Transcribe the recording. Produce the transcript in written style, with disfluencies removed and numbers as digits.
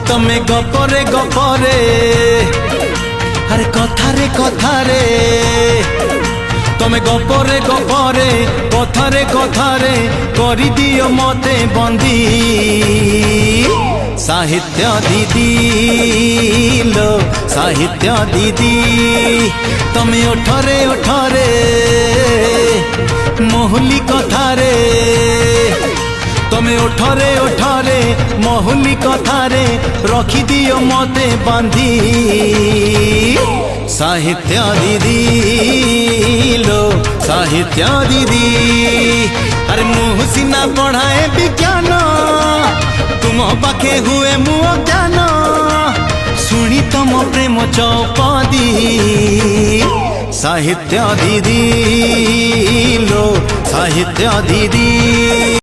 तमे गपरे गपरे अरे कथारे कथारे तमे गपरे गपरे कथारे कथारे करी दियो मते बंदी साहित्य दीदी लो साहित्य दीदी तमे ओठरे ओठरे महुली कथारे तमे ओठरे ओठरे महुली कथारे रखी दियो मते बांधी साहित्य दीदी लो साहित्य दीदी अरे मुँह सिना पढ़ाए विज्ञान तुम पाखे हुए मुँह ज्ञान शुणी तम प्रेम चौपदी साहित्य दीदी लो साहित्य दीदी।